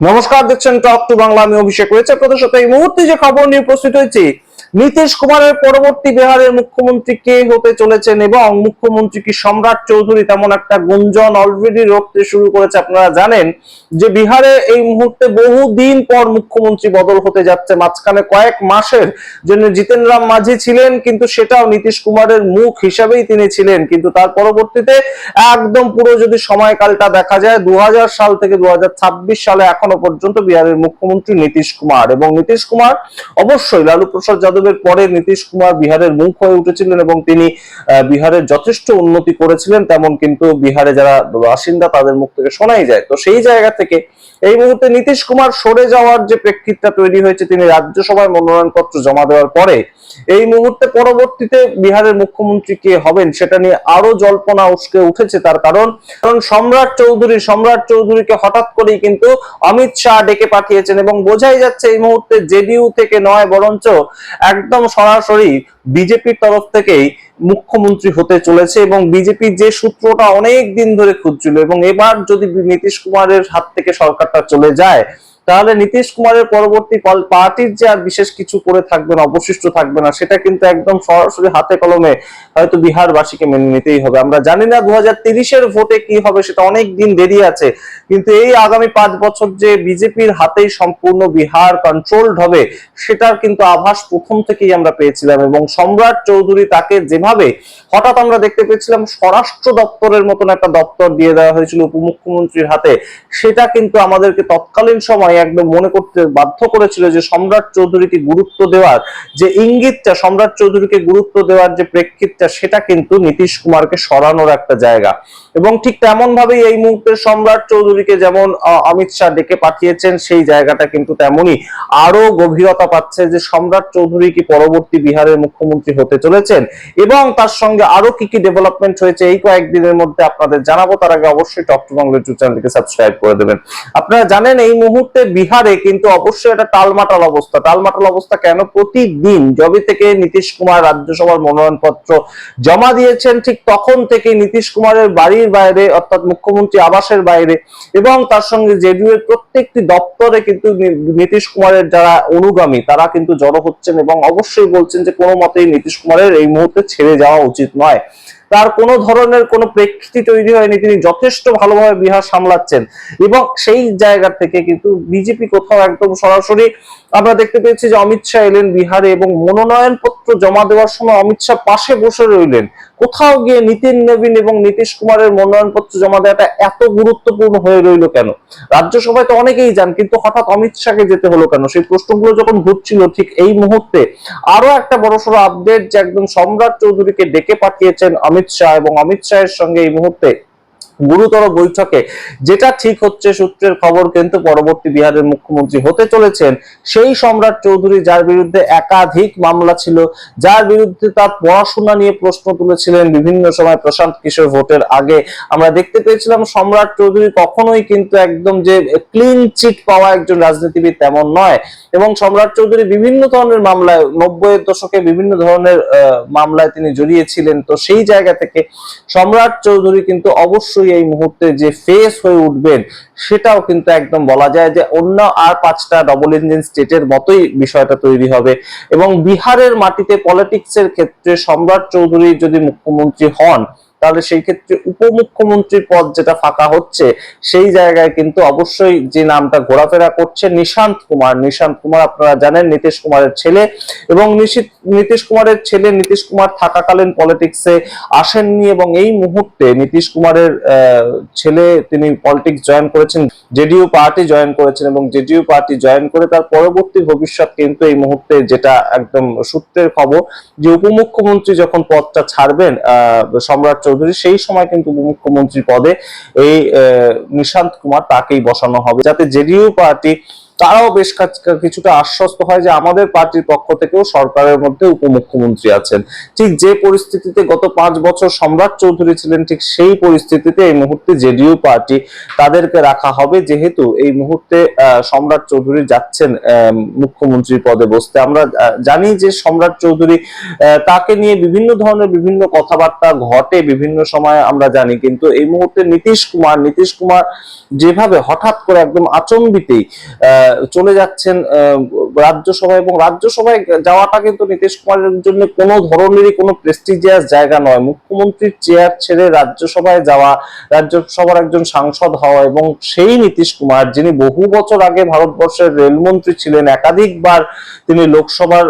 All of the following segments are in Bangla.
নমস্কার, দেখছেন টক টু বাংলা। আমি অভিষেক রয়েছে আপনাদের সাথে। এই মুহূর্তে যে খবর নিয়ে উপস্থিত হয়েছি, নীতিশ কুমারের পরবর্তী বিহারের মুখ্যমন্ত্রী কে হতে চলেছেন এবং মুখ্যমন্ত্রী কি সম্রাট চৌধুরী, তেমন একটা গুঞ্জন অলরেডি রটতে শুরু করেছে। আপনারা জানেন যে বিহারে এই মুহূর্তে বহুদিন পর মুখ্যমন্ত্রী বদল হতে যাচ্ছে। মাঝখানে কয়েক মাসের জন্য জিতেন রাম মাঝি ছিলেন, কিন্তু সেটাও নীতিশ কুমারের মুখ হিসাবেই তিনি ছিলেন। কিন্তু তার পরবর্তীতে একদম পুরো যদি সময়কালটা দেখা যায়, 2000 সাল থেকে 2026 সালে এখনো পর্যন্ত বিহারের মুখ্যমন্ত্রী নীতিশ কুমার। এবং নীতিশ কুমার অবশ্যই লালু প্রসাদ যাদবের পরে নীতিশ কুমার বিহারের মুখ হয়ে উঠেছিলেন এবং তিনি বিহারের যথেষ্ট উন্নতি করেছিলেন, তেমন কিন্তু বিহারে যারা বাসিন্দা তাদের মুখ থেকে শোনাই যায়। তো সেই জায়গা থেকে এই মুহূর্তে নীতিশ কুমার সরে যাওয়ার যে প্রেক্ষিতটা তৈরি হয়েছে, তিনি রাজ্যসভায় মনোনয়নপত্র জমা দেওয়ার পরে এই মুহূর্তে পরবর্তীতে বিহারের মুখ্যমন্ত্রী কে হবেন সেটা নিয়ে আরো জল্পনা উস্কে উঠেছে। তার কারণ সম্রাট চৌধুরীকে হঠাৎ করেই কিন্তু অমিত শাহ ডেকে পাঠিয়েছেন এবং বোঝাই যাচ্ছে এই মুহূর্তে জেডিইউ থেকে নয়, বরঞ্চ একদম সরাসরি বিজেপির তরফ থেকেই মুখ্যমন্ত্রী হতে চলেছে। এবং বিজেপির যে সূত্রটা অনেক দিন ধরে খুঁজছিল, এবং এবার যদি নীতিশ কুমারের হাত থেকে সরকারটা চলে যায়, তাহলে নীতিশ কুমারের পরবর্তী পার্টির যে আর বিশেষ কিছু করে থাকবে না, অবশিষ্ট থাকবে না, সেটা কিন্তু একদম সরাসরি হাতে কলমে হয়তো বিহারবাসীকে মেনে নিতেই হবে। আমরা জানি না 2030-এর ভোটে কি হবে, সেটা অনেক দিন দেরি আছে, কিন্তু এই আগামী 5 বছর যে বিজেপির হাতেই সম্পূর্ণ বিহার কন্ট্রোলড হবে, সেটার কিন্তু আভাস প্রথম থেকেই আমরা পেয়েছিলাম। এবং সম্রাট চৌধুরী তাকে যেভাবে হঠাৎ আমরা দেখতে পেয়েছিলাম স্বরাষ্ট্র দপ্তরের মতন একটা দপ্তর দিয়ে দেওয়া হয়েছিল উপমুখ্যমন্ত্রীর হাতে, সেটা কিন্তু আমাদেরকে তৎকালীন সময় একদম মনে করতে বাধ্য করেছিল যে সম্রাট চৌধুরীকে গুরুত্ব দেওয়ার যে ইঙ্গিতটা, সম্রাট চৌধুরীকে গুরুত্ব দেওয়ার যে প্রেক্ষিতটা, সেটা কিন্তু নীতিশ কুমারকে সরানোর একটা জায়গা। এবং ঠিক তেমন ভাবেই এই মুহূর্তে সম্রাট চৌধুরীকে যেমন অমিত শাহ ডেকে পাঠিয়েছেন, সেই জায়গাটা কিন্তু তেমনই আরো গভীরতা পাচ্ছে যে সম্রাট চৌধুরী কি পরবর্তী বিহারের মুখ্যমন্ত্রী হতে চলেছেন, এবং তার সঙ্গে আরো কি কি ডেভেলপমেন্ট হয়েছে এই কয়েকদিনের মধ্যে আপনাদের জানাবো। তার আগে অবশ্যই টক টু বাংলা ইউটিউব চ্যানেলটিকে সাবস্ক্রাইব করে দেবেন। আপনারা জানেন এই মুহূর্তে বিহারে কিন্তু অবশ্যই একটা টালমাটাল অবস্থা। টালমাটাল অবস্থা কেন? প্রতিদিন যবে থেকে নীতিশ কুমার রাজ্যসভার মনোনয়নপত্র জমা দিয়েছেন, ঠিক তখন থেকে নীতিশ কুমারের বাড়ির বাইরে, অর্থাৎ মুখ্যমন্ত্রী আবাসের বাইরে, এবং তার সঙ্গে জেডিইউ এর প্রত্যেকটি দপ্তরে কিন্তু নীতিশ কুমারের যারা অনুগামী তারা কিন্তু জড়ো হচ্ছেন এবং অবশ্যই বলছেন যে কোনো মতেই নীতিশ কুমারের এই মুহূর্তে ছেড়ে যাওয়া উচিত নয়। তার কোনো ধরনের কোনো প্রেক্ষিত তৈরি হয়নি, তিনি যথেষ্ট ভালোভাবে বিহার সামলাচ্ছেন। এবং সেই জায়গা থেকে কিন্তু বিজেপি কোথাও একদম সরাসরি আমরা দেখতে পেয়েছি যে অমিত শাহ এলেন বিহারে এবং মনোনয়ন পত্র জমা দেওয়ার সময় অমিত শাহ পাশে বসে রইলেন। কোথাও গিয়ে নীতিন নবীন এবং নীতিশ কুমারের মনোনয়ন পত্র জমা দেওয়াটা এত গুরুত্বপূর্ণ হয়ে রইল কেন? রাজ্যসভায় তো অনেকেই যান, কিন্তু হঠাৎ অমিত শাহকে যেতে হলো কেন? সেই প্রশ্নগুলো যখন ঘুরছিল, ঠিক এই মুহূর্তে আরো একটা বড়সড় আপডেট যে একদম সম্রাট চৌধুরীকে ডেকে পাঠিয়েছেন অমিত শাহ, এবং অমিত শাহের সঙ্গে এই মুহূর্তে গুরুতর বৈঠকে যেটা ঠিক হচ্ছে, সূত্রের খবর কিন্তু পরবর্তী বিহারের মুখ্যমন্ত্রী হতে চলেছেন সেই সম্রাট চৌধুরী, যার বিরুদ্ধে একাধিক মামলা ছিল, যার বিরুদ্ধে তার পড়াশোনা নিয়ে প্রশ্ন তুলেছিলেন বিভিন্ন সময় প্রশান্ত কিশোর ভোটের আগে। আমরা দেখতে পেয়েছিলাম সম্রাট চৌধুরী কখনোই কিন্তু একদম যে ক্লিন চিট পাওয়া একজন রাজনীতিবিদ তেমন নয়, এবং সম্রাট চৌধুরী বিভিন্ন ধরনের মামলায় 90-এর দশকে বিভিন্ন ধরনের মামলায় তিনি জড়িয়েছিলেন। তো সেই জায়গা থেকে সম্রাট চৌধুরী কিন্তু অবশ্যই এই মুহূর্তে যে ফেস হয়ে উঠবেন, সেটাও কিন্তু একদম বলা যায় যে অন্য আর 5টা ডবল ইঞ্জিন স্টেটের মতোই বিষয়টা তৈরি হবে। এবং বিহারের মাটিতে পলিটিক্সের ক্ষেত্রে সম্রাট চৌধুরী যদি মুখ্যমন্ত্রী হন, তাহলে সেই ক্ষেত্রে উপমুখ্যমন্ত্রীর পদ যেটা ফাঁকা হচ্ছে, সেই জায়গায় কিন্তু অবশ্যই যে নামটা ঘোরাফেরা করছে নিশান্ত কুমার আপনারা জানেন নীতিশ কুমারের ছেলে, এবং নীতিশ কুমারের ছেলে নীতিশ কুমার থাকাকালীন পলিটিক্সে আসেননি, এবং এই মুহূর্তে নীতিশ কুমারের ছেলে তিনি পলিটিক্স জয়েন করেছেন, জেডিইউ পার্টি জয়েন করেছেন, এবং জেডিইউ পার্টি জয়েন করে তার পরবর্তী ভবিষ্যৎ কিন্তু এই মুহূর্তে যেটা একদম সূত্রের খবর যে উপমুখ্যমন্ত্রী যখন পদটা ছাড়বেন সম্রাট চৌধুরী, সেই সময় কিন্তু উপমুখ্যমন্ত্রী পদে এই নিশান্ত কুমার তাকেই বসানো হবে, যাতে জেডিইউ পার্টি তারাও বেশ কিছুটা আশ্বস্ত হয় যে আমাদের পার্টির পক্ষ থেকেও সরকারের মধ্যে উপমুখ্যমন্ত্রী আছেন। ঠিক যে পরিস্থিতিতে গত 5 বছর সম্রাট চৌধুরী ছিলেন, ঠিক সেই পরিস্থিতিতে এই মুহূর্তে জেডিইউ পার্টি তাদেরকে রাখা হবে, যেহেতু এই মুহূর্তে সম্রাট চৌধুরী যাচ্ছেন মুখ্যমন্ত্রীর পদে বসতে। আমরা জানি যে সম্রাট চৌধুরী, তাকে নিয়ে বিভিন্ন ধরনের বিভিন্ন কথাবার্তা ঘটে বিভিন্ন সময় আমরা জানি, কিন্তু এই মুহূর্তে নীতিশ কুমার যেভাবে হঠাৎ করে একদম আচম্বিতেই চলে যাচ্ছেন রাজ্যসভায়, এবং রাজ্যসভায় যাওয়াটা কিন্তু নীতিশ কুমারের জন্য কোনো ধরনেরই কোনো প্রেস্টিজিয়াস জায়গা নয়। মুখ্যমন্ত্রীর চেয়ার ছেড়ে রাজ্যসভায় যাওয়া, রাজ্যসভার একজন সাংসদ হওয়া, এবং সেই নীতিশ কুমার যিনি বহু বছর আগে ভারতবর্ষের রেলমন্ত্রী ছিলেন, একাধিকবার তিনি লোকসভার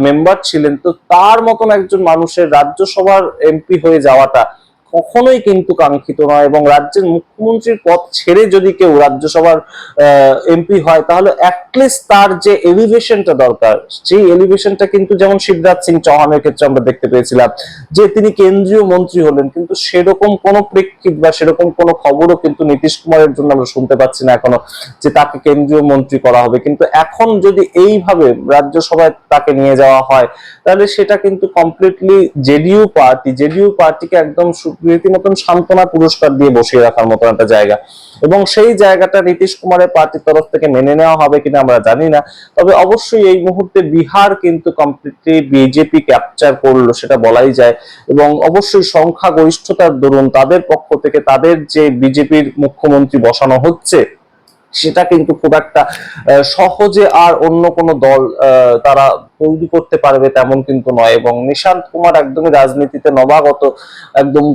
মেম্বার ছিলেন, তো তার মতন একজন মানুষের রাজ্যসভার এমপি হয়ে যাওয়াটা কখনোই কিন্তু কাঙ্ক্ষিত নয়। এবং রাজ্যের মুখ্যমন্ত্রীর পদ ছেড়ে যদি কেউ রাজ্যসভার এমপি হয়, তাহলে অ্যাটলিস্ট তার যে এলিভেশনটা দরকার, সেই এলিভেশনটা কিন্তু যেমন শিবরাজ সিং চৌহানের ক্ষেত্রে আমরা দেখতে পেয়েছিলাম যে তিনি কেন্দ্রীয় মন্ত্রী হলেন, কিন্তু সেরকম কোনো প্রেক্ষিত বা সেরকম কোনো খবরও কিন্তু নীতিশ কুমারের জন্য আমরা শুনতে পাচ্ছি না এখনো যে তাকে কেন্দ্রীয় মন্ত্রী করা হবে। কিন্তু এখন যদি এইভাবে রাজ্যসভায় তাকে নিয়ে যাওয়া হয়, তাহলে সেটা কিন্তু কমপ্লিটলি জেডিইউ পার্টিকে একদম রীতিমতন সান্ত্বনা পুরস্কার দিয়ে বসিয়ে রাখার মতো একটা জায়গা, এবং সেই জায়গাটা নীতিশ কুমারের পার্টির তরফ থেকে মেনে নেওয়া হবে কিনা আমরা জানি না। তবে অবশ্যই এই মুহূর্তে বিহার কিন্তু কমপ্লিটলি বিজেপি ক্যাপচার করলো সেটা বলাই যায়, এবং অবশ্যই সংখ্যাগরিষ্ঠতার দরুন তাদের পক্ষ থেকে তাদের যে বিজেপির মুখ্যমন্ত্রী বসানো হচ্ছে, সেটা কিন্তু খুব একটা সহজে আর অন্য কোনো দল তারা তৈরি করতে পারবে তেমন কিন্তু নয়। এবং নিশান্ত কুমার একদমই রাজনীতিতে নবাগত, একদম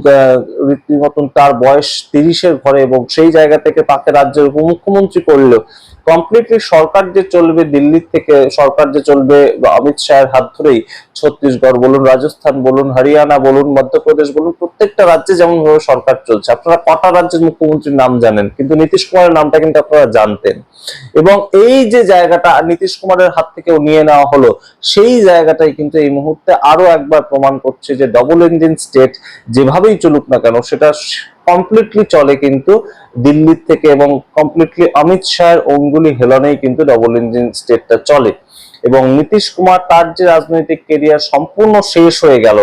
রীতিমতন তার বয়স 30-এর ঘরে, এবং সেই জায়গা থেকে তাকে রাজ্যের উপমুখ্যমন্ত্রী করলেও কমপ্লিটলি সরকার যে চলবে দিল্লি থেকে, সরকার যে চলবে অমিত শাহের হাত ধরেই, ছত্তিশগড় বলুন, রাজস্থান বলুন, হরিয়ানা বলুন, মধ্যপ্রদেশ বলুন, প্রত্যেকটা রাজ্যে যেমন ভাবে সরকার চলছে। আপনারা কটা রাজ্যের মুখ্যমন্ত্রীর নাম জানেন? কিন্তু নীতিশ কুমারের নামটা কিন্তু আপনারা জানতেন। এবং এই যে জায়গাটা নীতিশ কুমারের হাত থেকে নিয়ে নেওয়া হলো, সেই জায়গাটাই কিন্তু এই মুহূর্তে আরো একবার প্রমাণ করছে যে ডবল ইঞ্জিন স্টেট যেভাবেই চলুক না কেন, সেটা কমপ্লিটলি চলে কিন্তু দিল্লির থেকে, এবং কমপ্লিটলি অমিত শাহের অঙ্গুলি হেলনেই কিন্তু ডবল ইঞ্জিন স্টেটটা চলে। এবং নীতিশ কুমার তার যে রাজনৈতিক কেরিয়ার সম্পূর্ণ শেষ হয়ে গেল,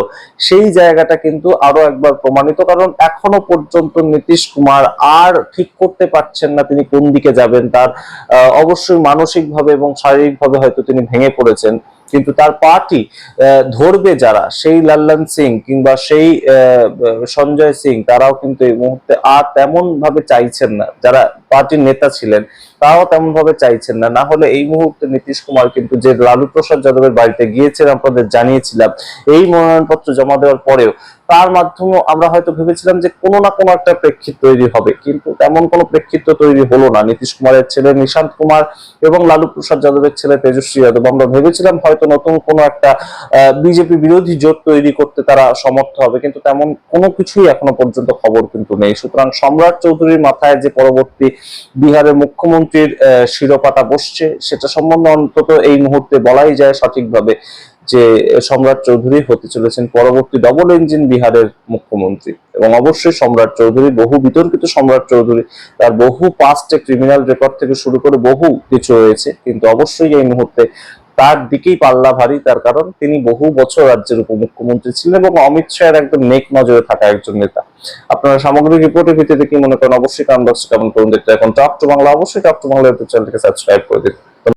সেই জায়গাটা কিন্তু আরো একবার প্রমাণিত, কারণ এখনো পর্যন্ত নীতিশ কুমার আর ঠিক করতে পারছেন না তিনি কোন দিকে যাবেন। তার অবশ্যই মানসিকভাবে এবং শারীরিকভাবে হয়তো তিনি ভেঙে পড়েছেন, কিন্তু তার পার্টি ধরবে যারা, সেই লাল্লান সিং কিংবা সেই সঞ্জয় সিং, তারাও কিন্তু এই মুহূর্তে আর তেমন ভাবে চাইছেন না, যারা পার্টির নেতা ছিলেন তারাও তেমন ভাবে চাইছেন না। না হলে এই মুহূর্তে নীতিশ কুমার কিন্তু যে লালু প্রসাদ যাদবের বাড়িতে গিয়েছেন, আপনাদের জানিয়েছিলাম, এই মনোনয়নপত্র জমা দেওয়ার পরেও তার মাধ্যমে আমরা হয়তো ভেবেছিলাম যে কোনো না কোনো একটা প্রেক্ষিত তৈরি হবে, কিন্তু তেমন কোনো প্রেক্ষিত তৈরি হলো না। নীতিশ কুমারের ছেলে নিশান্ত কুমার এবং লালু প্রসাদ যাদবের ছেলে তেজস্বী যাদব, আমরা ভেবেছিলাম হয়তো নতুন কোনো একটা বিজেপি বিরোধী জোট তৈরি করতে তারা সমর্থ হবে, কিন্তু তেমন কোনো কিছুই এখনো পর্যন্ত খবর কিন্তু নেই। সুতরাং সম্রাট চৌধুরীর মাথায় যে পরবর্তী বিহারের মুখ্যমন্ত্রীর শিরোপাটা বসছে, সেটা সম্বন্ধে অন্তত এই মুহূর্তে বলাই যায় সঠিকভাবে যে সম্রাট চৌধুরী হতে চলেছেন পরবর্তী ডবল ইঞ্জিন বিহারের মুখ্যমন্ত্রী। এবং অবশ্যই সম্রাট চৌধুরী, বহু বিতর্কিত সম্রাট চৌধুরী, তার বহু পাস্টে ক্রিমিনাল রেকর্ড থেকে শুরু করে বহু কিছু রয়েছে, কিন্তু অবশ্যই এই মুহূর্তে তার দিকেই পাল্লা ভারী, তার কারণ তিনি বহু বছর রাজ্যের উপমুখ্যমন্ত্রী ছিলেন এবং অমিত শাহের একদম নেক নজরে থাকা একজন নেতা। আপনারা সামগ্রিক রিপোর্টের ভিত্তিতে কি মনে করেন অবশ্যই কমেন্ট বক্সে কমেন্ট করুন। দেখতে এখন টক টু বাংলা, অবশ্যই টক টু বাংলা ইউটিউব চ্যানেলকে সাবস্ক্রাইব করে দিন।